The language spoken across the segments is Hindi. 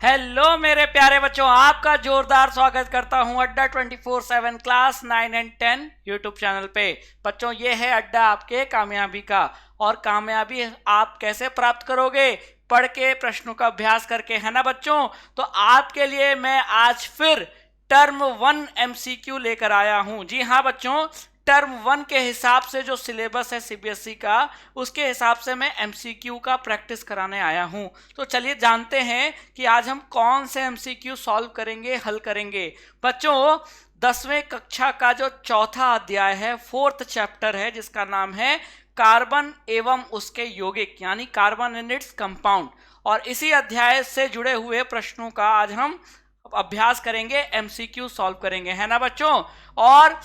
हेलो मेरे प्यारे बच्चों, आपका जोरदार स्वागत करता हूं अड्डा 24/7 क्लास 9 एंड 10 यूट्यूब चैनल पे। बच्चों, ये है अड्डा आपके कामयाबी का। और कामयाबी आप कैसे प्राप्त करोगे? पढ़ के, प्रश्नों का अभ्यास करके, है ना बच्चों। तो आपके लिए मैं आज फिर टर्म 1 एमसीक्यू लेकर आया हूं। जी हाँ बच्चों, टर्म 1 के हिसाब से जो सिलेबस है सीबीएसई का, उसके हिसाब से मैं एमसीक्यू का प्रैक्टिस कराने आया हूं। तो चलिए जानते हैं कि आज हम कौन से एमसीक्यू सॉल्व करेंगे, हल करेंगे। बच्चों, 10वीं कक्षा का जो चौथा अध्याय है, 4th चैप्टर है, जिसका नाम है कार्बन एवं उसके यौगिक, यानी कार्बन एंड इट्स कंपाउंड। और इसी अध्याय से जुड़े हुए प्रश्नों का आज हम अभ्यास करेंगे, एमसीक्यू सॉल्व करेंगे, है ना बच्चों। और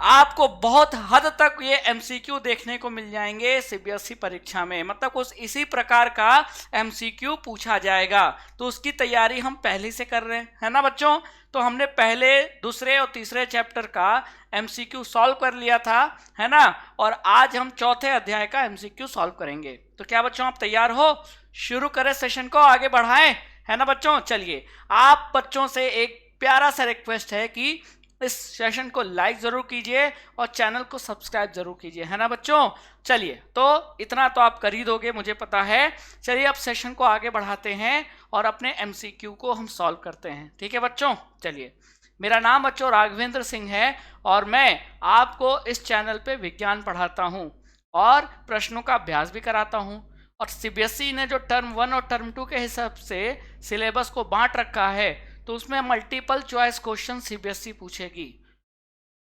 आपको बहुत हद तक ये एमसीक्यू देखने को मिल जाएंगे सीबीएसई परीक्षा में, मतलब कुछ इसी प्रकार का एमसीक्यू पूछा जाएगा। तो उसकी तैयारी हम पहले से कर रहे हैं, है ना बच्चों। तो हमने पहले, दूसरे और तीसरे चैप्टर का एमसीक्यू सॉल्व कर लिया था, है ना। और आज हम चौथे अध्याय का एमसीक्यू सॉल्व करेंगे। तो क्या बच्चों, आप तैयार हो? शुरू करें, सेशन को आगे बढ़ाएं, है ना बच्चों। चलिए, आप बच्चों से एक प्यारा सा रिक्वेस्ट है कि इस सेशन को लाइक जरूर कीजिए और चैनल को सब्सक्राइब जरूर कीजिए, है ना बच्चों। चलिए, तो इतना तो आप कर ही दोगे, मुझे पता है। चलिए, अब सेशन को आगे बढ़ाते हैं और अपने एमसीक्यू को हम सॉल्व करते हैं, ठीक है बच्चों। चलिए, मेरा नाम बच्चों राघवेंद्र सिंह है और मैं आपको इस चैनल पे विज्ञान पढ़ाता हूँ और प्रश्नों का अभ्यास भी कराता हूँ। और सीबीएसई ने जो टर्म 1 और टर्म 2 के हिसाब से सिलेबस को बांट रखा है, तो उसमें मल्टीपल चॉइस क्वेश्चन सीबीएसई पूछेगी।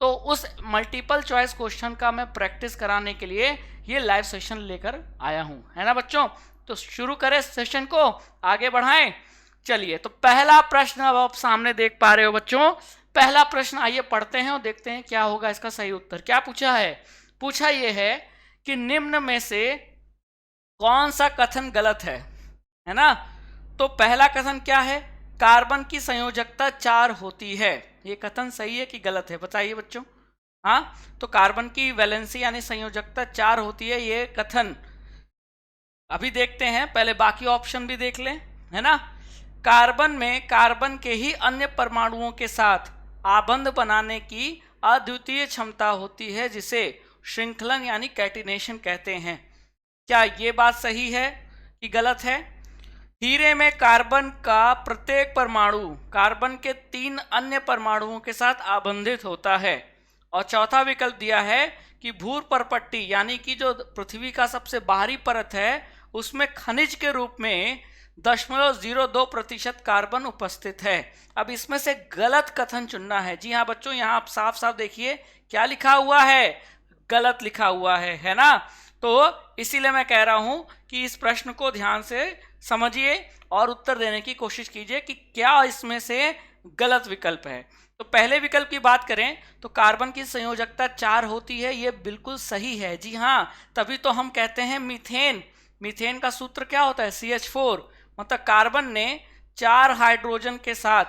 तो उस मल्टीपल चॉइस क्वेश्चन का मैं प्रैक्टिस कराने के लिए ये लाइव सेशन लेकर आया हूं, है ना बच्चों। तो शुरू करें सेशन को, आगे बढ़ाएं। चलिए, तो पहला प्रश्न अब आप सामने देख पा रहे हो बच्चों। पहला प्रश्न आइए पढ़ते हैं और देखते हैं क्या होगा इसका सही उत्तर। क्या पूछा है? पूछा यह है कि निम्न में से कौन सा कथन गलत है ना। तो पहला कथन क्या है? कार्बन की संयोजकता 4 होती है। ये कथन सही है कि गलत है, बताइए बच्चों। हाँ, तो कार्बन की वैलेंसी यानी संयोजकता 4 होती है, ये कथन अभी देखते हैं। पहले बाकी ऑप्शन भी देख लें, है ना। कार्बन में कार्बन के ही अन्य परमाणुओं के साथ आबंध बनाने की अद्वितीय क्षमता होती है, जिसे श्रृंखलन यानी कैटिनेशन कहते हैं। क्या ये बात सही है कि गलत है? हीरे में कार्बन का प्रत्येक परमाणु कार्बन के 3 अन्य परमाणुओं के साथ आबंधित होता है। और चौथा विकल्प दिया है कि भूर परपट्टी यानी कि जो पृथ्वी का सबसे बाहरी परत है, उसमें खनिज के रूप में 0.02% कार्बन उपस्थित है। अब इसमें से गलत कथन चुनना है। जी हाँ बच्चों, यहाँ आप साफ साफ देखिए क्या लिखा हुआ है, गलत लिखा हुआ है ना। तो इसीलिए मैं कह रहा हूं कि इस प्रश्न को ध्यान से समझिए और उत्तर देने की कोशिश कीजिए कि क्या इसमें से गलत विकल्प है। तो पहले विकल्प की बात करें तो कार्बन की संयोजकता 4 होती है, ये बिल्कुल सही है। जी हाँ, तभी तो हम कहते हैं मीथेन। मीथेन का सूत्र क्या होता है? CH4। मतलब कार्बन ने 4 हाइड्रोजन के साथ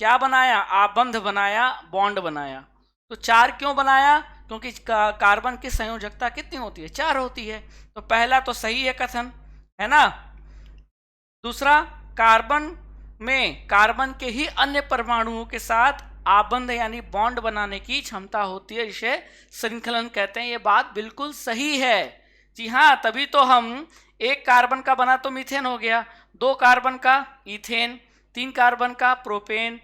क्या बनाया? आबंध बनाया, बॉन्ड बनाया। तो 4 क्यों बनाया? क्योंकि कार्बन की संयोजकता कितनी होती है? 4 होती है। तो पहला तो सही है कथन, है ना। दूसरा, कार्बन में कार्बन के ही अन्य परमाणुओं के साथ आबंध यानी बॉन्ड बनाने की क्षमता होती है, जिसे श्रृंखलन कहते हैं। ये बात बिल्कुल सही है। जी हाँ, तभी तो हम 1 कार्बन का बना तो मीथेन हो गया, 2 कार्बन का ईथेन, 3 कार्बन का प्रोपेन,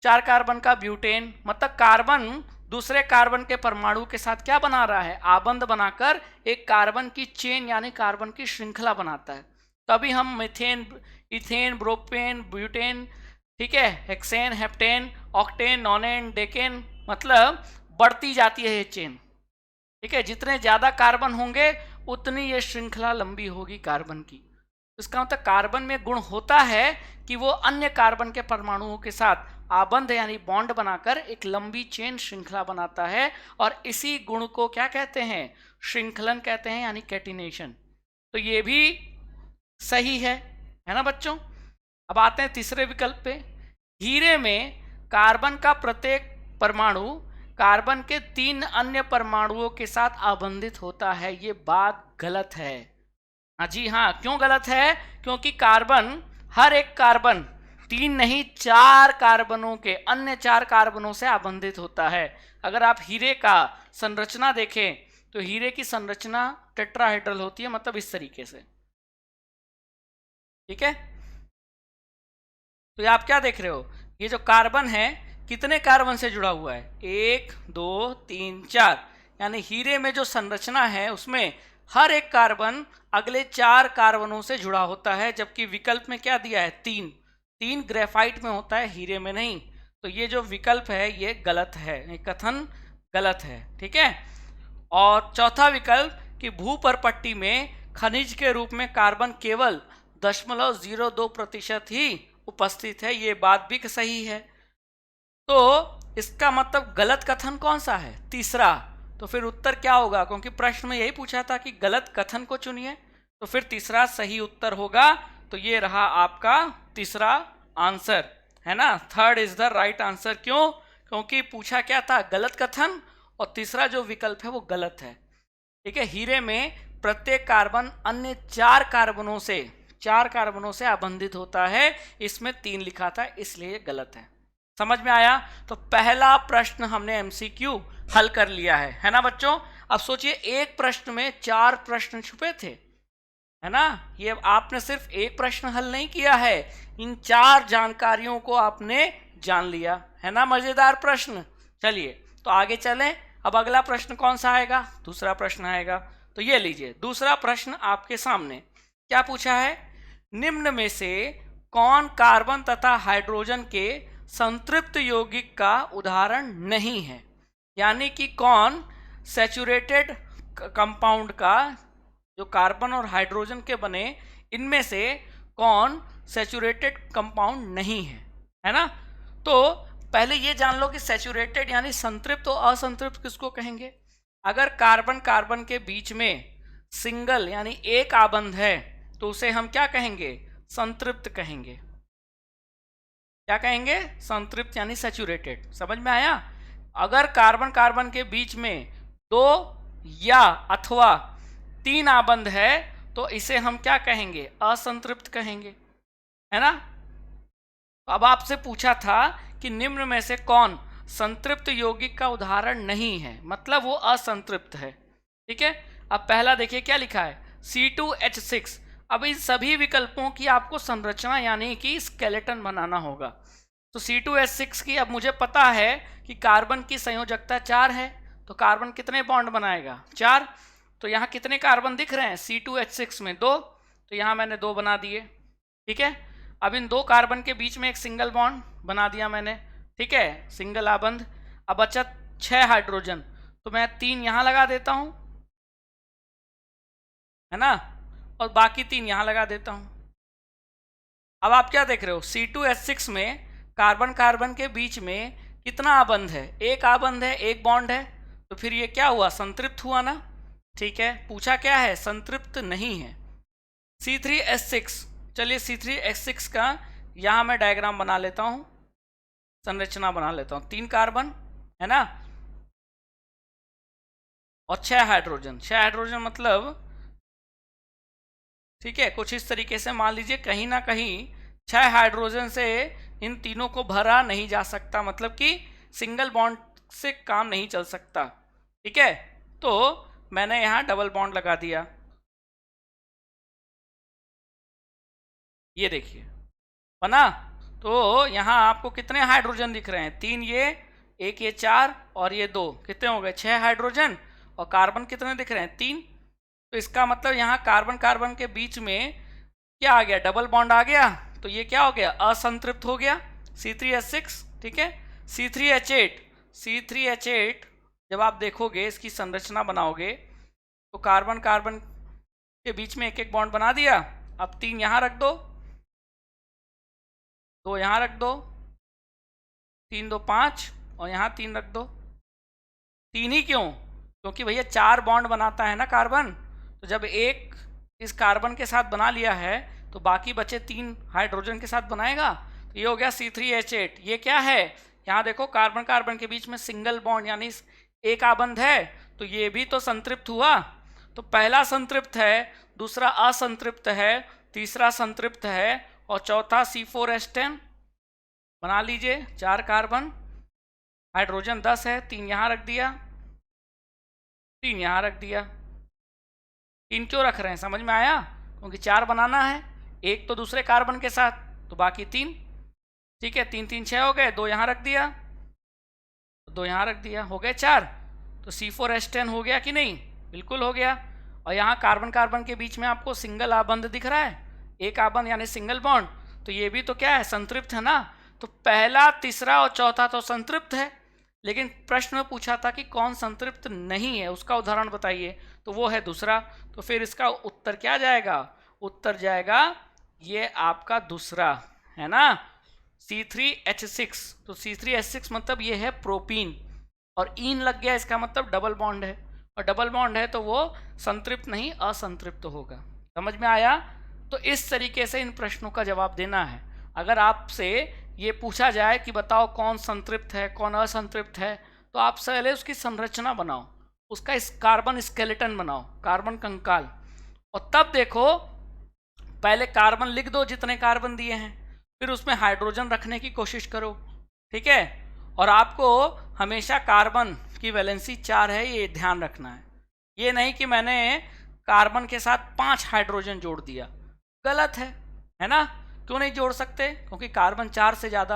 4 कार्बन का ब्यूटेन। मतलब कार्बन दूसरे कार्बन के परमाणु के साथ क्या बना रहा है? आबंध बनाकर एक कार्बन की चेन यानी कार्बन की श्रृंखला बनाता है। तभी हम मीथेन, इथेन, प्रोपेन, ब्यूटेन, ठीक है, hexane, heptane, octane, nonane, decane, मतलब बढ़ती जाती है ये चेन, ठीक है। जितने ज्यादा कार्बन होंगे उतनी ये श्रृंखला लंबी होगी कार्बन की। इसका मतलब कार्बन में गुण होता है कि वो अन्य कार्बन के परमाणुओं के साथ आबंध यानी बॉन्ड बनाकर एक लंबी चेन श्रृंखला बनाता है। और इसी गुण को क्या कहते हैं? श्रृंखलन कहते हैं, यानी कैटिनेशन। तो ये भी सही है ना बच्चों। अब आते हैं तीसरे विकल्प पे। हीरे में कार्बन का प्रत्येक परमाणु कार्बन के 3 अन्य परमाणुओं के साथ आबंधित होता है। ये बात गलत है। हाँ जी हाँ, क्यों गलत है? क्योंकि कार्बन, हर एक कार्बन 3 नहीं 4 कार्बनों के अन्य 4 कार्बनों से आबंधित होता है। अगर आप हीरे का संरचना देखें तो हीरे की संरचना टेट्राहेड्रल होती है, मतलब इस तरीके से। ठीक है, तो ये आप क्या देख रहे हो, ये जो कार्बन है कितने कार्बन से जुड़ा हुआ है, 1 2 3 4, यानी हीरे में जो संरचना है उसमें हर एक कार्बन अगले 4 कार्बनों से जुड़ा होता है, जबकि विकल्प में क्या दिया है, 3 ग्रेफाइट में होता है, हीरे में नहीं। तो ये जो विकल्प है ये गलत है, ये कथन गलत है। ठीक है, और चौथा विकल्प कि भूपर्पट्टी में खनिज के रूप में कार्बन केवल 0.02% ही उपस्थित है, ये बात भी सही है। तो इसका मतलब गलत कथन कौन सा है, तीसरा। तो फिर उत्तर क्या होगा, क्योंकि प्रश्न में यही पूछा था कि गलत कथन को चुनिए, तो फिर तीसरा सही उत्तर होगा। तो ये रहा आपका तीसरा आंसर, है ना, third is the right answer. क्यों, क्योंकि पूछा क्या था, गलत कथन, और तीसरा जो विकल्प है वो गलत है। ठीक है, हीरे में प्रत्येक कार्बन अन्य 4 कार्बनों से आबंधित होता है, इसमें 3 लिखा था, इसलिए गलत है। समझ में आया। तो पहला प्रश्न हमने एमसीक्यू हल कर लिया है ना बच्चों। अब सोचिए एक प्रश्न में 4 प्रश्न छुपे थे, है ना, ये आपने सिर्फ एक प्रश्न हल नहीं किया है, इन 4 जानकारियों को आपने जान लिया, है ना, मजेदार प्रश्न। चलिए तो आगे चलें। अब अगला प्रश्न कौन सा आएगा, दूसरा प्रश्न आएगा। तो ये लीजिए दूसरा प्रश्न आपके सामने क्या पूछा है, निम्न में से कौन कार्बन तथा हाइड्रोजन के संतृप्त यौगिक का उदाहरण नहीं है, यानी कि कौन सैचुरेटेड कंपाउंड का, जो कार्बन और हाइड्रोजन के बने, इनमें से कौन सैचुरेटेड कंपाउंड नहीं है ना। तो पहले ये जान लो कि सैचुरेटेड यानी संतृप्त और असंतृप्त किसको कहेंगे। अगर कार्बन कार्बन के बीच में सिंगल यानी एक आबंध है तो उसे हम क्या कहेंगे, संतृप्त कहेंगे। क्या कहेंगे, संतृप्त यानी सैचुरेटेड। समझ में आया। अगर कार्बन कार्बन के बीच में 2 या अथवा 3 आबंध है तो इसे हम क्या कहेंगे, असंतृप्त कहेंगे, है ना। अब आपसे पूछा था कि निम्न में से कौन संतृप्त यौगिक का उदाहरण नहीं है, मतलब वो असंतृप्त है। ठीक है, अब पहला देखिए क्या लिखा है, C2H6। अब इन सभी विकल्पों की आपको संरचना यानी कि स्केलेटन बनाना होगा। तो C2H6 की, अब मुझे पता है कि कार्बन की संयोजकता 4 है, तो कार्बन कितने बॉन्ड बनाएगा, 4। तो यहाँ कितने कार्बन दिख रहे हैं C2H6 में, 2, तो यहाँ मैंने 2 बना दिए। ठीक है, अब इन 2 कार्बन के बीच में एक सिंगल बॉन्ड बना दिया मैंने। ठीक है, सिंगल आबंध। अब बचा 6 हाइड्रोजन, तो मैं 3 यहाँ लगा देता हूँ, है ना, और बाकी 3 यहाँ लगा देता हूँ। अब आप क्या देख रहे हो, C2H6 में कार्बन कार्बन के बीच में कितना आबंध है, एक आबंध है, एक बॉन्ड है, तो फिर ये क्या हुआ, संतृप्त हुआ ना। ठीक है, पूछा क्या है, संतृप्त नहीं है। C3H6, चलिए C3H6 का यहाँ मैं डायग्राम बना लेता हूँ, संरचना बना लेता हूँ। 3 कार्बन है ना, और 6 हाइड्रोजन। 6 हाइड्रोजन मतलब, ठीक है, कुछ इस तरीके से मान लीजिए कहीं ना कहीं 6 हाइड्रोजन से इन तीनों को भरा नहीं जा सकता, मतलब कि सिंगल बॉन्ड से काम नहीं चल सकता। ठीक है, तो मैंने यहाँ डबल बॉन्ड लगा दिया। ये देखिए बना। तो यहाँ आपको कितने हाइड्रोजन दिख रहे हैं, 3 ये, 1 ये, 4 और ये 2, कितने हो गए, 6 हाइड्रोजन। और कार्बन कितने दिख रहे हैं, 3। तो इसका मतलब यहाँ कार्बन कार्बन के बीच में क्या आ गया, डबल बॉन्ड आ गया। तो ये क्या हो गया, असंतृप्त हो गया, C3H6। ठीक है, C3H8 जब आप देखोगे, इसकी संरचना बनाओगे तो कार्बन कार्बन के बीच में एक एक बॉन्ड बना दिया। अब 3 यहाँ रख दो, 2 यहाँ रख दो, 3 2 5, और यहाँ 3 रख दो। 3 ही क्यों, क्योंकि भैया 4 बॉन्ड बनाता है ना कार्बन, तो जब एक इस कार्बन के साथ बना लिया है तो बाकी बचे 3 हाइड्रोजन के साथ बनाएगा। तो ये हो गया C3H8। ये क्या है, यहाँ देखो कार्बन कार्बन के बीच में सिंगल बॉन्ड यानी एक आबंध है, तो ये भी तो संतृप्त हुआ। तो पहला संतृप्त है, दूसरा असंतृप्त है, तीसरा संतृप्त है, और चौथा C4H10 बना लीजिए 4 कार्बन, हाइड्रोजन 10 है, 3 यहाँ रख दिया, 3 यहाँ रख दिया। 3 क्यों रख रहे हैं समझ में आया? क्योंकि 4 बनाना है, एक तो दूसरे कार्बन के साथ, तो बाकी 3। ठीक है, 3 3 6 हो गए, 2 यहाँ रख दिया, 2 यहाँ रख दिया, हो गए 4। तो C4H10 हो गया कि नहीं? बिल्कुल हो गया। और यहाँ कार्बन कार्बन के बीच में आपको सिंगल आबंध दिख रहा है, एक आबंध यानी सिंगल बॉन्ड, तो ये भी तो क्या है? संतृप्त है ना। तो पहला, तीसरा और चौथा तो संतृप्त है, लेकिन प्रश्न में पूछा था कि कौन संतृप्त नहीं है, उसका उदाहरण बताइए, तो वो है दूसरा। तो फिर इसका उत्तर क्या जाएगा? उत्तर जाएगा ये आपका दूसरा, है ना, C3H6। तो C3H6 मतलब ये है प्रोपीन, और ईन लग गया, इसका मतलब डबल बॉन्ड है, और डबल बॉन्ड है तो वो संतृप्त नहीं असंतृप्त होगा। समझ में आया? तो इस तरीके से इन प्रश्नों का जवाब देना है। अगर आपसे ये पूछा जाए कि बताओ कौन संतृप्त है कौन असंतृप्त है, तो आप पहले उसकी संरचना बनाओ, उसका इस कार्बन स्केलेटन बनाओ, कार्बन कंकाल, और तब देखो, पहले कार्बन लिख दो जितने कार्बन दिए हैं, फिर उसमें हाइड्रोजन रखने की कोशिश करो। ठीक है, और आपको हमेशा कार्बन की वैलेंसी 4 है, ये ध्यान रखना है। ये नहीं कि मैंने कार्बन के साथ 5 हाइड्रोजन जोड़ दिया, गलत है ना। क्यों नहीं जोड़ सकते? क्योंकि कार्बन 4 से ज़्यादा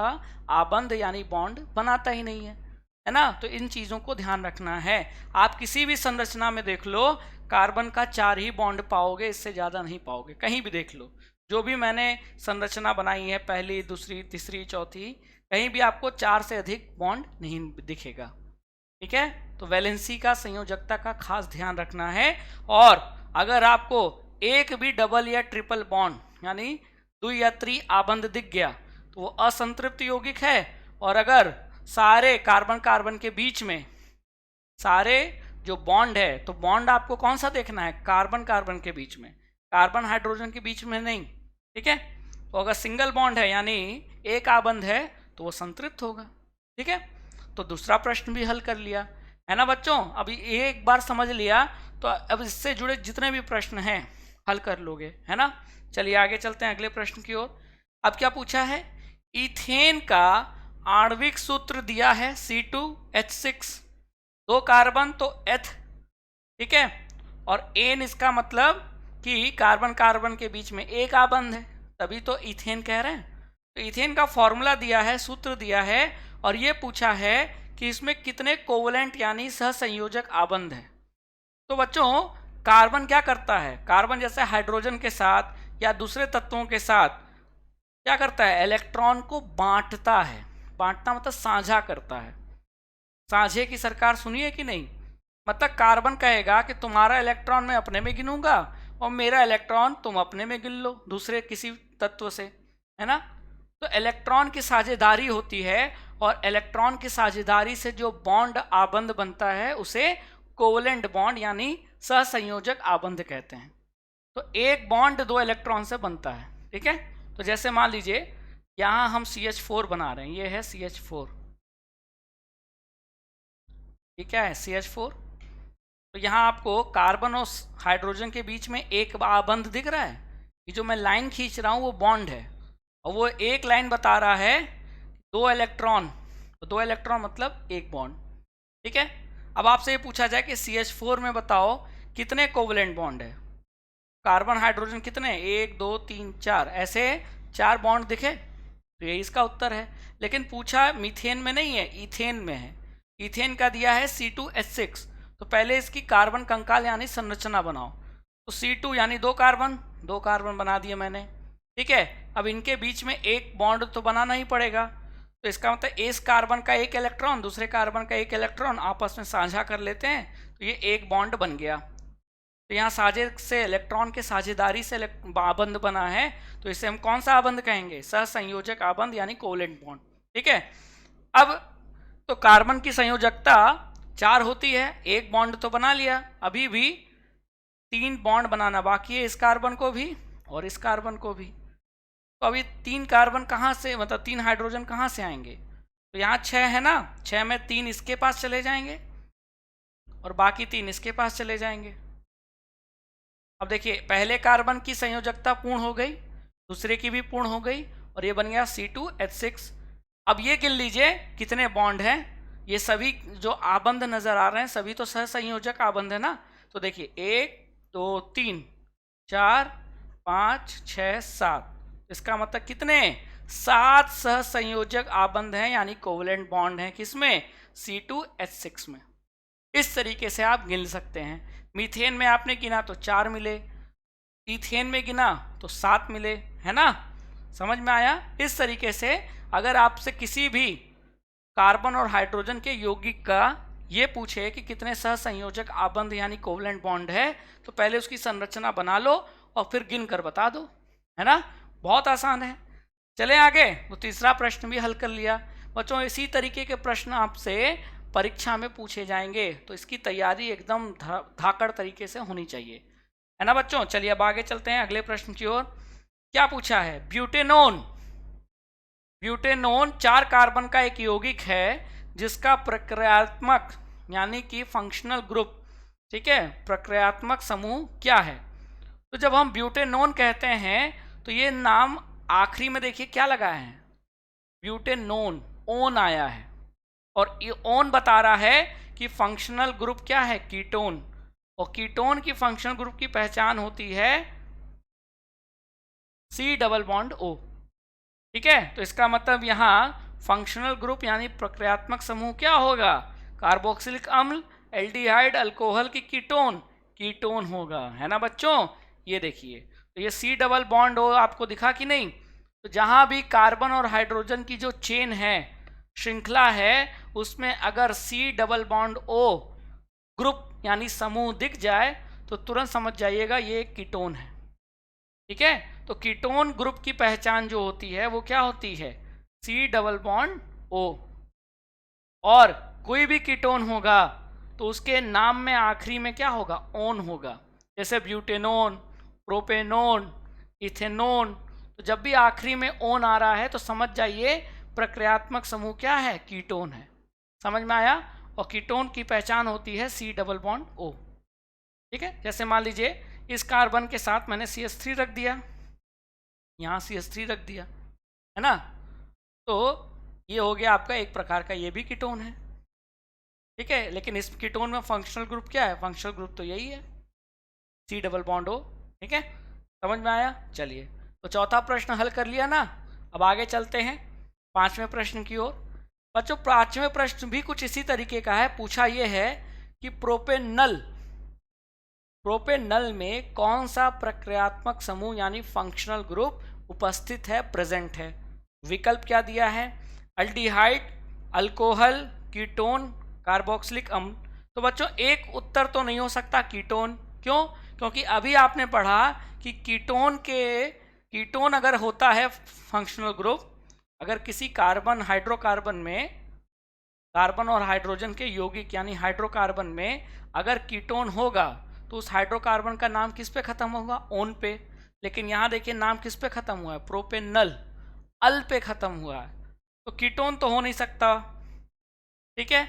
आबंध यानी बॉन्ड बनाता ही नहीं है ना। तो इन चीज़ों को ध्यान रखना है। आप किसी भी संरचना में देख लो, कार्बन का 4 ही बॉन्ड पाओगे, इससे ज़्यादा नहीं पाओगे। कहीं भी देख लो, जो भी मैंने संरचना बनाई है, पहली, दूसरी, तीसरी, चौथी, कहीं भी आपको 4 से अधिक बॉन्ड नहीं दिखेगा। ठीक है, तो वैलेंसी का, संयोजकता का खास ध्यान रखना है। और अगर आपको एक भी डबल या ट्रिपल बॉन्ड यानी 2 या 3 आबंध दिख गया, तो वो असंतृप्त यौगिक है। और अगर सारे कार्बन कार्बन के बीच में सारे जो बॉन्ड है, तो बॉन्ड आपको कौन सा देखना है? कार्बन कार्बन के बीच में, कार्बन हाइड्रोजन के बीच में नहीं। ठीक है, तो अगर सिंगल बॉन्ड है यानी एक आबंध है, तो वो संतृप्त होगा। ठीक है, तो दूसरा प्रश्न भी हल कर लिया, है ना बच्चों। अभी एक बार समझ लिया तो अब इससे जुड़े जितने भी प्रश्न हैं हल कर लोगे, है ना। चलिए आगे चलते हैं अगले प्रश्न की ओर। अब क्या पूछा है? इथेन का आणविक सूत्र दिया है C2H6, 2 कार्बन तो एथ, ठीक है, और एन इसका मतलब कि कार्बन कार्बन के बीच में एक आबंध है, तभी तो इथेन कह रहे हैं। तो इथेन का फॉर्मूला दिया है, सूत्र दिया है, और ये पूछा है कि इसमें कितने कोवलेंट यानी सहसंयोजक आबंध है। तो बच्चों, कार्बन क्या करता है? कार्बन जैसे हाइड्रोजन के साथ या दूसरे तत्वों के साथ क्या करता है? इलेक्ट्रॉन को बांटता है। बांटना मतलब साझा करता है। साझे की सरकार सुनिए कि नहीं? मतलब कार्बन कहेगा कि तुम्हारा इलेक्ट्रॉन मैं अपने में गिनूंगा और मेरा इलेक्ट्रॉन तुम अपने में गिन लो, दूसरे किसी तत्व से, है ना। तो इलेक्ट्रॉन की साझेदारी होती है, और इलेक्ट्रॉन की साझेदारी से जो बॉन्ड आबंध बनता है उसे कोवलेंट बॉन्ड यानी सहसंयोजक आबंध कहते हैं। तो एक बॉन्ड 2 इलेक्ट्रॉन से बनता है। ठीक है, तो जैसे मान लीजिए यहाँ हम CH4 बना रहे हैं, ये है CH4, ये क्या है? CH4। तो यहाँ आपको कार्बन और हाइड्रोजन के बीच में एक आबंध दिख रहा है। ये जो मैं लाइन खींच रहा हूँ वो बॉन्ड है, और वो एक लाइन बता रहा है 2 इलेक्ट्रॉन, तो 2 इलेक्ट्रॉन मतलब एक बॉन्ड। ठीक है, अब आपसे ये पूछा जाए कि CH4 में बताओ कितने कोवलेंट बॉन्ड है? कार्बन हाइड्रोजन कितने? 1 2 3 4, ऐसे 4 बॉन्ड दिखे, तो ये इसका उत्तर है। लेकिन पूछा मीथेन में नहीं है, इथेन में है। इथेन का दिया है C2H6, तो पहले इसकी कार्बन कंकाल यानी संरचना बनाओ। तो C2 यानी 2 कार्बन, 2 कार्बन बना दिए मैंने। ठीक है, अब इनके बीच में एक बॉन्ड तो बनाना ही पड़ेगा, तो इसका मतलब इस कार्बन का एक इलेक्ट्रॉन दूसरे कार्बन का एक इलेक्ट्रॉन आपस में साझा कर लेते हैं, तो ये एक बॉन्ड बन गया। तो यहाँ साझे से इलेक्ट्रॉन के साझेदारी से आबंध बना है, तो इसे हम कौन सा आबंध कहेंगे? सहसंयोजक आबंध यानी कोवलेंट बॉन्ड। ठीक है, अब तो कार्बन की संयोजकता 4 होती है, एक बॉन्ड तो बना लिया, अभी भी 3 बॉन्ड बनाना बाकी है, इस कार्बन को भी और इस कार्बन को भी। तो अभी 3 कार्बन कहाँ से, मतलब 3 हाइड्रोजन कहाँ से आएंगे? तो यहाँ 6 है ना, 6 में 3 इसके पास चले जाएंगे और बाकी 3 इसके पास चले जाएंगे। अब देखिए, पहले कार्बन की संयोजकता पूर्ण हो गई, दूसरे की भी पूर्ण हो गई, और ये बन गया C2H6। अब ये गिन लीजिए कितने बॉन्ड हैं। ये सभी जो आबंध नजर आ रहे हैं सभी तो सहसंयोजक आबंध है ना। तो देखिए 1 2 3 4 5 6 7, इसका मतलब कितने 7 सहसंयोजक आबंध हैं, यानी कोवलेंट बॉन्ड हैं किसमें C2H6 में। इस तरीके से आप गिन सकते हैं। मीथेन में आपने गिना तो 4 मिले, इथेन में गिना तो 7 मिले, है ना। समझ में आया। इस तरीके से अगर आपसे किसी भी कार्बन और हाइड्रोजन के यौगिक का ये पूछे कि कितने सहसंयोजक आबंध यानी कोवलेंट बॉन्ड है, तो पहले उसकी संरचना बना लो और फिर गिन कर बता दो, है ना। बहुत आसान है। चले आगे। तो तीसरा प्रश्न भी हल कर लिया बच्चों। इसी तरीके के प्रश्न आपसे परीक्षा में पूछे जाएंगे, तो इसकी तैयारी एकदम धाकड़ तरीके से होनी चाहिए, है ना बच्चों। चलिए अब आगे चलते हैं अगले प्रश्न की ओर। क्या पूछा है, ब्यूटेनोन। ब्यूटेनोन 4 कार्बन का एक यौगिक है जिसका प्रक्रियात्मक यानी कि फंक्शनल ग्रुप, ठीक है, प्रक्रियात्मक समूह क्या है। तो जब हम ब्यूटेनोन कहते हैं तो ये नाम आखिरी में देखिए क्या लगा है, ब्यूटेनोन, ओन आया है, और ये ओन बता रहा है कि फंक्शनल ग्रुप क्या है, कीटोन, और कीटोन की फंक्शनल ग्रुप की पहचान होती है C डबल बॉन्ड O, ठीक है। तो इसका मतलब यहाँ फंक्शनल ग्रुप यानी प्रक्रियात्मक समूह क्या होगा, कार्बोक्सिलिक अम्ल, एल्डिहाइड, अल्कोहल की कीटोन, कीटोन होगा, है ना बच्चों। ये देखिए तो ये C डबल बॉन्ड O आपको दिखा कि नहीं। तो जहाँ भी कार्बन और हाइड्रोजन की जो चेन है, श्रृंखला है, उसमें अगर C double bond O group यानी समूह दिख जाए तो तुरंत समझ जाइएगा ये एक कीटोन है, ठीक है। तो कीटोन ग्रुप की पहचान जो होती है वो क्या होती है, C डबल बॉन्ड O। और कोई भी कीटोन होगा तो उसके नाम में आखिरी में क्या होगा, ओन होगा। जैसे ब्यूटेनोन, प्रोपेनोन, इथेनोन, तो जब भी आखिरी में ओन आ रहा है तो समझ जाइए प्रक्रियात्मक समूह क्या है, कीटोन है। समझ में आया। और कीटोन की पहचान होती है C डबल बॉन्ड O, ठीक है। जैसे मान लीजिए इस कार्बन के साथ मैंने CH3 रख दिया, यहाँ CH3 रख दिया, है ना। तो ये हो गया आपका एक प्रकार का, ये भी कीटोन है, ठीक है। लेकिन इस कीटोन में फंक्शनल ग्रुप क्या है, फंक्शनल ग्रुप तो यही है, C डबल बॉन्ड O, ठीक है। समझ में आया। चलिए तो चौथा प्रश्न हल कर लिया ना। अब आगे चलते हैं 5वें प्रश्न की ओर। बच्चों 5वें प्रश्न भी कुछ इसी तरीके का है। पूछा यह है कि प्रोपेनल, प्रोपेनल में कौन सा प्रक्रियात्मक समूह यानी फंक्शनल ग्रुप उपस्थित है, प्रेजेंट है। विकल्प क्या दिया है, अल्डिहाइड, अल्कोहल, कीटोन, कार्बोक्सिलिक अम्ल। तो बच्चों एक उत्तर तो नहीं हो सकता कीटोन। क्यों, क्योंकि अभी आपने पढ़ा कि कीटोन अगर होता है फंक्शनल ग्रुप, अगर किसी कार्बन हाइड्रोकार्बन में, कार्बन और हाइड्रोजन के यौगिक यानी हाइड्रोकार्बन में अगर कीटोन होगा तो उस हाइड्रोकार्बन का नाम किस पे खत्म होगा, ओन पे। लेकिन यहाँ देखिए नाम किस पे खत्म हुआ है, प्रोपेनल, अल पे खत्म हुआ है, तो कीटोन तो हो नहीं सकता, ठीक है।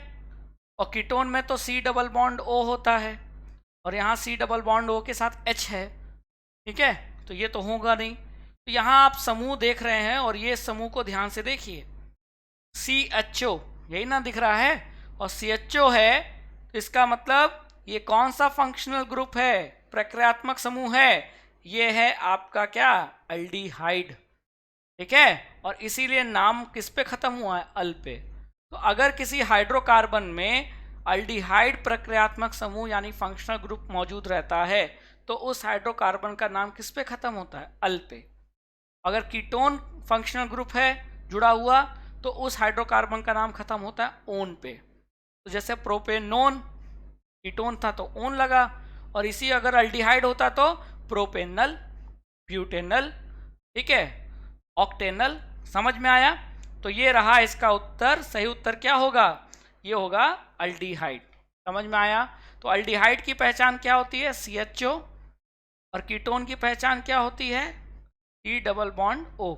और कीटोन में तो C डबल बॉन्ड O होता है, और यहाँ C डबल बॉन्ड O के साथ H है, ठीक है। तो ये तो होगा नहीं। तो यहाँ आप समूह देख रहे हैं और ये समूह को ध्यान से देखिए, CHO यही ना दिख रहा है, और CHO है, तो इसका मतलब ये कौन सा फंक्शनल ग्रुप है, प्रक्रियात्मक समूह है, ये है आपका क्या, अल्डिहाइड, ठीक है। और इसीलिए नाम किस पे खत्म हुआ है, अल पे। तो अगर किसी हाइड्रोकार्बन में अल्डिहाइड प्रक्रियात्मक समूह यानी फंक्शनल ग्रुप मौजूद रहता है तो उस हाइड्रोकार्बन का नाम किस पे खत्म होता है, अल पे। अगर कीटोन फंक्शनल ग्रुप है जुड़ा हुआ तो उस हाइड्रोकार्बन का नाम खत्म होता है ओन पे। तो जैसे प्रोपेनोन कीटोन था तो ओन लगा, और इसी अगर अल्डिहाइड होता तो प्रोपेनल, ब्यूटेनल, ठीक है, ऑक्टेनल। समझ में आया। तो ये रहा इसका उत्तर। सही उत्तर क्या होगा, ये होगा अल्डिहाइड। समझ में आया। तो अल्डिहाइड की पहचान क्या होती है, CHO, और कीटोन की पहचान क्या होती है, C डबल बॉन्ड O,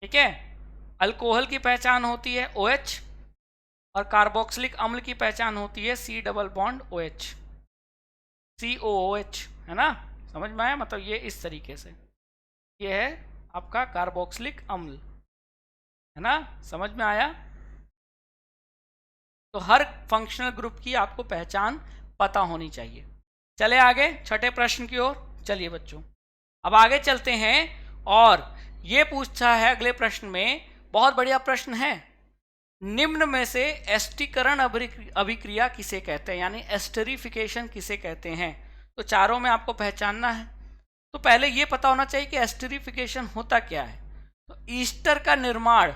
ठीक है। अल्कोहल की पहचान होती है OH, और कार्बोक्सिलिक अम्ल की पहचान होती है C double bond OH, COOH, है ना। समझ में आया। मतलब ये इस तरीके से, ये है आपका कार्बोक्सिलिक अम्ल। है ना, समझ में आया। तो हर फंक्शनल ग्रुप की आपको पहचान पता होनी चाहिए। चले आगे छठे प्रश्न की ओर। चलिए बच्चों अब आगे चलते हैं और ये पूछा है अगले प्रश्न में, बहुत बढ़िया प्रश्न है, निम्न में से एस्टीकरण अभिक्रिया किसे कहते हैं, यानी एस्टरिफिकेशन किसे कहते हैं। तो चारों में आपको पहचानना है। तो पहले ये पता होना चाहिए कि एस्टरिफिकेशन होता क्या है। तो ईस्टर का निर्माण,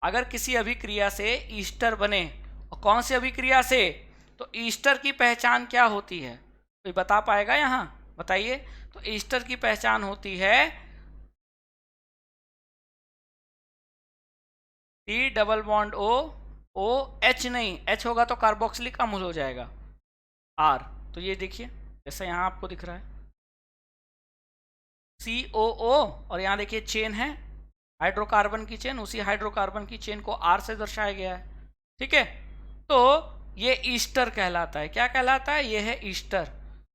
अगर किसी अभिक्रिया से ईस्टर बने, और कौन सी अभिक्रिया से, तो ईस्टर की पहचान क्या होती है, कोई बता पाएगा यहाँ, बताइए। तो ईस्टर की पहचान होती है T double bond O, O H नहीं, एच होगा तो कार्बोक्सिलिक अम्ल हो जाएगा, आर। तो ये देखिए जैसा यहाँ आपको दिख रहा है COO, और यहाँ देखिए चेन है हाइड्रोकार्बन की चेन, उसी हाइड्रोकार्बन की चेन को आर से दर्शाया गया है। ठीक है, तो ये ईस्टर कहलाता है। क्या कहलाता है, ये है ईस्टर।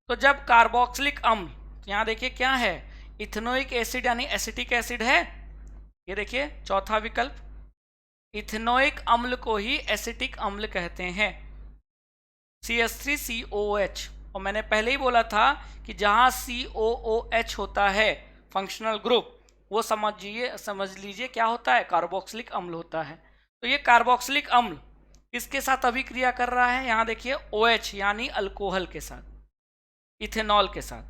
तो जब कार्बोक्सिलिक अम्ल, यहाँ देखिए क्या है, इथेनोइक एसिड यानी एसिटिक एसिड है, ये देखिए चौथा विकल्प, इथेनोइक अम्ल को ही एसिटिक अम्ल कहते हैं, CH3COOH। और मैंने पहले ही बोला था कि जहाँ COOH होता है फंक्शनल ग्रुप, वो समझ लीजिए क्या होता है, कार्बोक्सिलिक अम्ल होता है। तो ये कार्बोक्सिलिक अम्ल किसके साथ अभिक्रिया कर रहा है, यहाँ देखिए OH यानी अल्कोहल के साथ, इथेनॉल के साथ।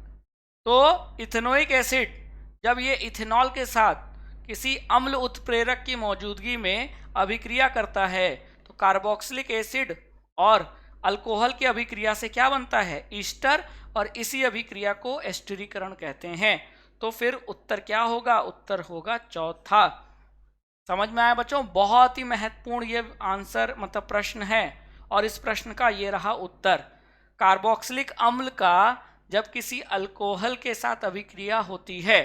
तो इथेनोइक एसिड जब ये इथेनॉल के साथ किसी अम्ल उत्प्रेरक की मौजूदगी में अभिक्रिया करता है, तो कार्बोक्सिलिक एसिड और अल्कोहल की अभिक्रिया से क्या बनता है, ईस्टर, और इसी अभिक्रिया को एस्टरीकरण कहते हैं। तो फिर उत्तर क्या होगा, उत्तर होगा चौथा। समझ में आया बच्चों, बहुत ही महत्वपूर्ण ये आंसर मतलब प्रश्न है, और इस प्रश्न का ये रहा उत्तर। कार्बोक्सिलिक अम्ल का जब किसी अल्कोहल के साथ अभिक्रिया होती है,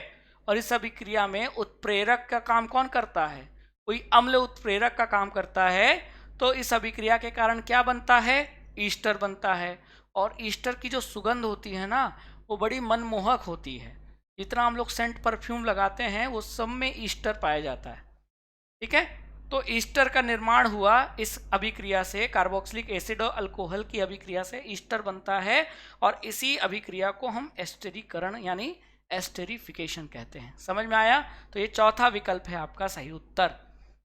और इस अभिक्रिया में उत्प्रेरक का काम कौन करता है, कोई अम्ल उत्प्रेरक का काम करता है, तो इस अभिक्रिया के कारण क्या बनता है, ईस्टर बनता है। और ईस्टर की जो सुगंध होती है ना, वो बड़ी मनमोहक होती है। जितना हम लोग सेंट परफ्यूम लगाते हैं वो सब में ईस्टर पाया जाता है। ठीक है, तो ईस्टर का निर्माण हुआ इस अभिक्रिया से, कार्बोक्सिलिक एसिड और अल्कोहल की अभिक्रिया से ईस्टर बनता है, और इसी अभिक्रिया को हम एस्टरीकरण यानी एस्टरीफिकेशन कहते हैं। समझ में आया। तो ये चौथा विकल्प है आपका सही उत्तर।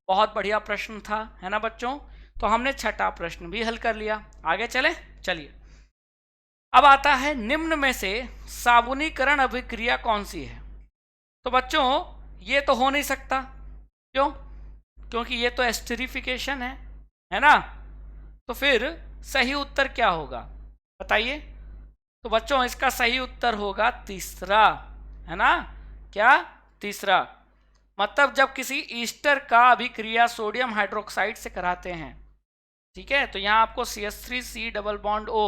बहुत बढ़िया प्रश्न था, है ना बच्चों। तो हमने छठा प्रश्न भी हल कर लिया। आगे चले, चलिए अब आता है निम्न में से साबुनीकरण अभिक्रिया कौन सी है। तो बच्चों ये तो हो नहीं सकता, क्यों, क्योंकि ये तो एस्टरीफिकेशन है ना। तो फिर सही उत्तर क्या होगा बताइए। तो बच्चों इसका सही उत्तर होगा तीसरा, है ना, क्या, तीसरा। मतलब जब किसी ईस्टर का अभिक्रिया सोडियम हाइड्रोक्साइड से कराते हैं, ठीक है, तो यहाँ आपको CH3C double bond O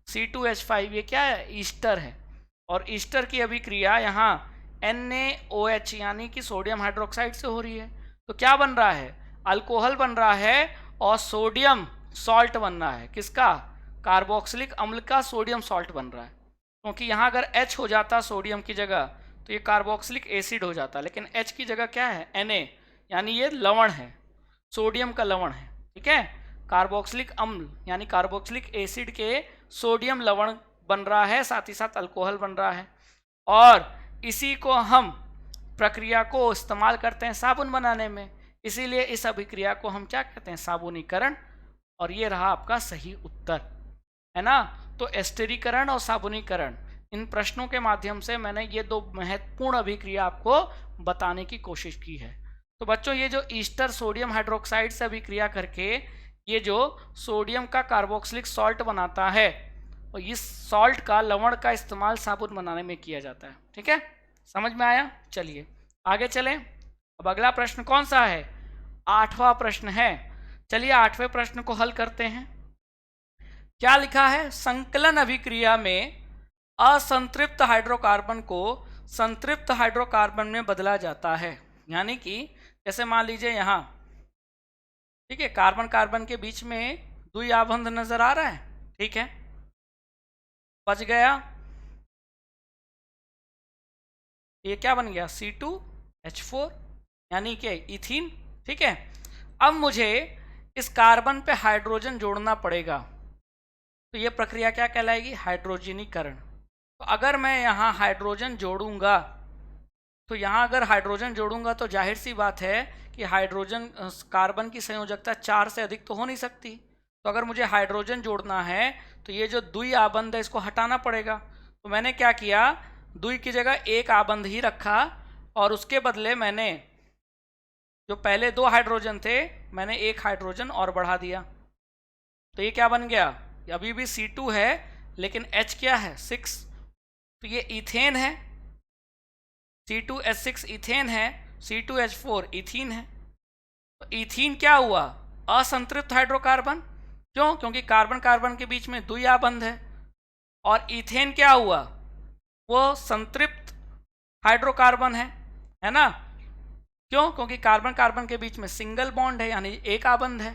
C2H5, ये क्या है, ईस्टर है। और ईस्टर की अभिक्रिया यहाँ NaOH यानी कि सोडियम हाइड्रोक्साइड से हो रही है। तो क्या बन रहा है, अल्कोहल बन रहा है, और सोडियम सॉल्ट बन रहा है, किसका, कार्बोक्सिलिक अम्ल का सोडियम सॉल्ट बन रहा है। क्योंकि यहाँ अगर H हो जाता सोडियम की जगह, तो ये कार्बोक्सिलिक एसिड हो जाता, लेकिन H की जगह क्या है, Na, यानी ये लवण है, सोडियम का लवण है। ठीक है, कार्बोक्सिलिक अम्ल यानी कार्बोक्सिलिक एसिड के सोडियम लवण बन रहा है, साथ ही साथ अल्कोहल बन रहा है, और इसी को हम प्रक्रिया को इस्तेमाल करते हैं साबुन बनाने में। इसीलिए इस अभिक्रिया को हम क्या कहते हैं, साबुनीकरण। और ये रहा आपका सही उत्तर, है ना। तो एस्टरीकरण और साबुनीकरण, इन प्रश्नों के माध्यम से मैंने ये दो महत्वपूर्ण अभिक्रिया आपको बताने की कोशिश की है। तो बच्चों ये जो ईस्टर सोडियम हाइड्रोक्साइड से अभिक्रिया करके ये जो सोडियम का कार्बोक्सिलिक सॉल्ट बनाता है, और इस सॉल्ट का, लवण का इस्तेमाल साबुन बनाने में किया जाता है। ठीक है, समझ में आया। चलिए आगे चलें। अब अगला प्रश्न कौन सा है, आठवां प्रश्न है। चलिए आठवें प्रश्न को हल करते हैं। क्या लिखा है, संकलन अभिक्रिया में असंतृप्त हाइड्रोकार्बन को संतृप्त हाइड्रोकार्बन में बदला जाता है। यानी कि जैसे मान लीजिए यहाँ, ठीक है, कार्बन कार्बन के बीच में द्वि आबंध नजर आ रहा है, ठीक है, बच गया, ये क्या बन गया, C2H4 यानी कि इथीन। ठीक है। अब मुझे इस कार्बन पे हाइड्रोजन जोड़ना पड़ेगा, तो ये प्रक्रिया क्या कहलाएगी? हाइड्रोजनीकरण। तो अगर मैं यहाँ हाइड्रोजन जोड़ूंगा, तो यहाँ अगर हाइड्रोजन जोड़ूंगा तो जाहिर सी बात है कि हाइड्रोजन कार्बन की संयोजकता 4 से अधिक तो हो नहीं सकती। तो अगर मुझे हाइड्रोजन जोड़ना है तो ये जो द्वि आबंध है इसको हटाना पड़ेगा। तो मैंने क्या किया, द्वि की जगह एक आबंध ही रखा और उसके बदले मैंने जो पहले 2 हाइड्रोजन थे मैंने एक हाइड्रोजन और बढ़ा दिया। तो ये क्या बन गया? अभी भी C2 है लेकिन H क्या है? 6। तो ये इथेन है, C2H6 इथेन है, C2H4 इथीन है। तो इथीन क्या हुआ? असंतृप्त हाइड्रोकार्बन। क्यों? क्योंकि कार्बन कार्बन के बीच में द्वि आबंध है। और इथेन क्या हुआ? वो संतृप्त हाइड्रोकार्बन है ना? क्यों? क्योंकि कार्बन कार्बन के बीच में सिंगल बॉन्ड है, यानी एक आबंध है।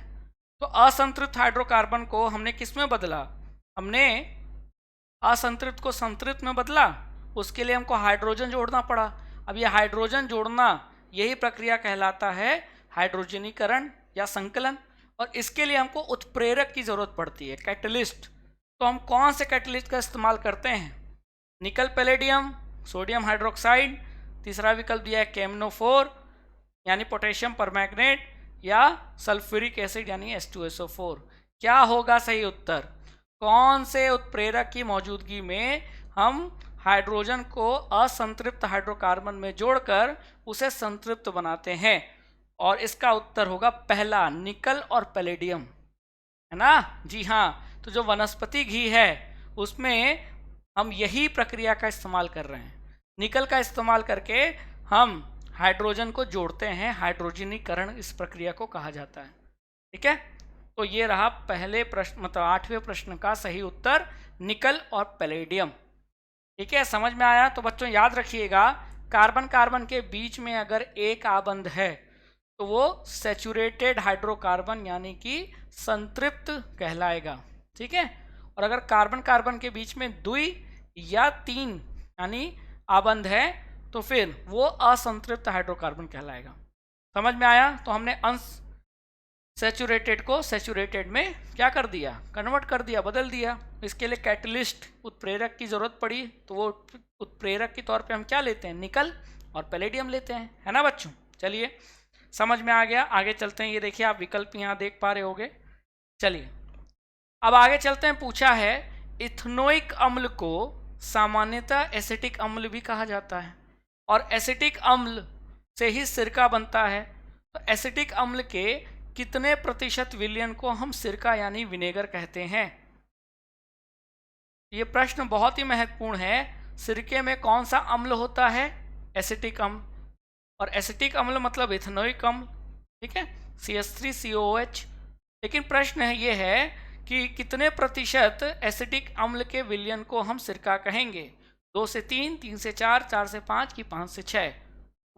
तो असंतृप्त हाइड्रोकार्बन को हमने किस में बदला? हमने असंतृप्त को संतृप्त में बदला। उसके लिए हमको हाइड्रोजन जोड़ना पड़ा। अब ये हाइड्रोजन जोड़ना, यही प्रक्रिया कहलाता है हाइड्रोजनीकरण या संकलन। और इसके लिए हमको उत्प्रेरक की जरूरत पड़ती है, कैटलिस्ट। तो हम कौन से कैटलिस्ट का इस्तेमाल करते हैं? निकल पैलेडियम, सोडियम हाइड्रोक्साइड, तीसरा विकल्प दिया है केमनोफोर यानी पोटेशियम परमैंगनेट, या सल्फ्यूरिक एसिड यानी H2SO4। क्या होगा सही उत्तर? कौन से उत्प्रेरक की मौजूदगी में हम हाइड्रोजन को असंतृप्त हाइड्रोकार्बन में जोड़कर उसे संतृप्त बनाते हैं? और इसका उत्तर होगा पहला, निकल और पैलेडियम, है ना? जी हाँ। तो जो वनस्पति घी है उसमें हम यही प्रक्रिया का इस्तेमाल कर रहे हैं। निकल का इस्तेमाल करके हम हाइड्रोजन को जोड़ते हैं, हाइड्रोजनीकरण इस प्रक्रिया को कहा जाता है। ठीक है। तो ये रहा पहले प्रश्न, मतलब 8वें प्रश्न का सही उत्तर, निकल और पैलेडियम। ठीक है, समझ में आया? तो बच्चों याद रखिएगा, कार्बन कार्बन के बीच में अगर एक आबंध है तो वो सैचुरेटेड हाइड्रोकार्बन यानी कि संतृप्त कहलाएगा। ठीक है। और अगर कार्बन कार्बन के बीच में 2 या 3 यानी आबंध है तो फिर वो असंतृप्त हाइड्रोकार्बन कहलाएगा। समझ में आया? तो हमने अनसैचुरेटेड को सैचुरेटेड में क्या कर दिया? कन्वर्ट कर दिया, बदल दिया। इसके लिए कैटलिस्ट, उत्प्रेरक की जरूरत पड़ी, तो वो उत्प्रेरक के तौर पे हम क्या लेते हैं? निकल और पैलेडियम लेते हैं, है ना बच्चों? चलिए, समझ में आ गया। आगे चलते हैं। ये देखिए आप विकल्प यहाँ देख पा रहे होगे। चलिए अब आगे चलते हैं। पूछा है इथेनोइक अम्ल को सामान्यतः एसिटिक अम्ल भी कहा जाता है और एसिटिक अम्ल से ही सिरका बनता है। तो एसिटिक अम्ल के कितने प्रतिशत विलयन को हम सिरका यानी विनेगर कहते हैं? ये प्रश्न बहुत ही महत्वपूर्ण है। सिरके में कौन सा अम्ल होता है? एसिटिक अम्ल। और एसिटिक अम्ल मतलब इथेनोइक अम्ल। ठीक है, CH3COOH। लेकिन प्रश्न है ये है कि कितने प्रतिशत एसिटिक अम्ल के विलयन को हम सिरका कहेंगे? 2 से 3, 3 से 4, 4 से 5 कि 5 से 6?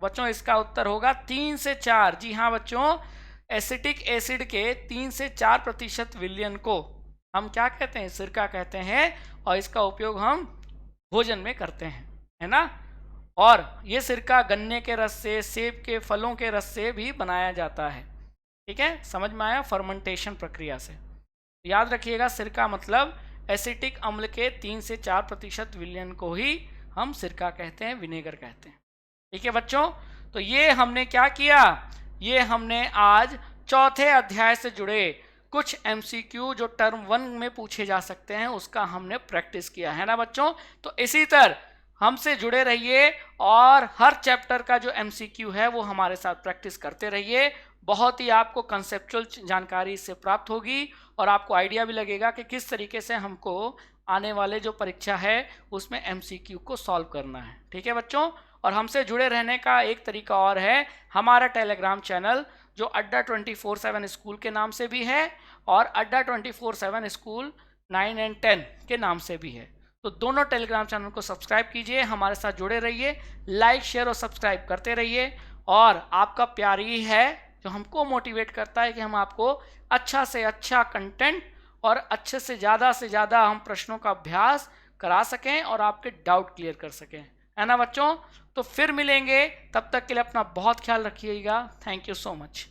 बच्चों इसका उत्तर होगा 3 से 4। जी हाँ बच्चों, एसिटिक एसिड के 3 से 4% विलयन को हम क्या कहते हैं? सिरका कहते हैं। और इसका उपयोग हम भोजन में करते हैं, है ना? और ये सिरका गन्ने के रस से, सेब के फलों के रस से भी बनाया जाता है। ठीक है, समझ में आया? फर्मेंटेशन प्रक्रिया से। याद रखिएगा, सिरका मतलब एसिटिक अम्ल के 3 से 4% विलयन को ही हम सिरका कहते हैं, विनेगर कहते हैं। ठीक है बच्चों, तो ये हमने क्या किया? ये हमने आज चौथे अध्याय से जुड़े कुछ MCQ जो टर्म 1 में पूछे जा सकते हैं उसका हमने प्रैक्टिस किया, है ना बच्चों? तो इसी तरह हमसे जुड़े रहिए और हर चैप्टर का जो MCQ है वो हमारे साथ प्रैक्टिस करते रहिए। बहुत ही आपको कंसेप्चुअल जानकारी इससे प्राप्त होगी और आपको आइडिया भी लगेगा कि किस तरीके से हमको आने वाले जो परीक्षा है उसमें MCQ को सॉल्व करना है। ठीक है बच्चों, और हमसे जुड़े रहने का एक तरीका और है, हमारा टेलीग्राम चैनल जो अड्डा 24/7 स्कूल के नाम से भी है और अड्डा 24/7 स्कूल 9 और 10 के नाम से भी है। तो दोनों टेलीग्राम चैनल को सब्सक्राइब कीजिए, हमारे साथ जुड़े रहिए, लाइक शेयर और सब्सक्राइब करते रहिए। और आपका प्यार ही है जो हमको मोटिवेट करता है कि हम आपको अच्छा से अच्छा कंटेंट और अच्छे से ज़्यादा हम प्रश्नों का अभ्यास करा सकें और आपके डाउट क्लियर कर सकें, है ना बच्चों? तो फिर मिलेंगे, तब तक के लिए अपना बहुत ख्याल रखिएगा। Thank you so much.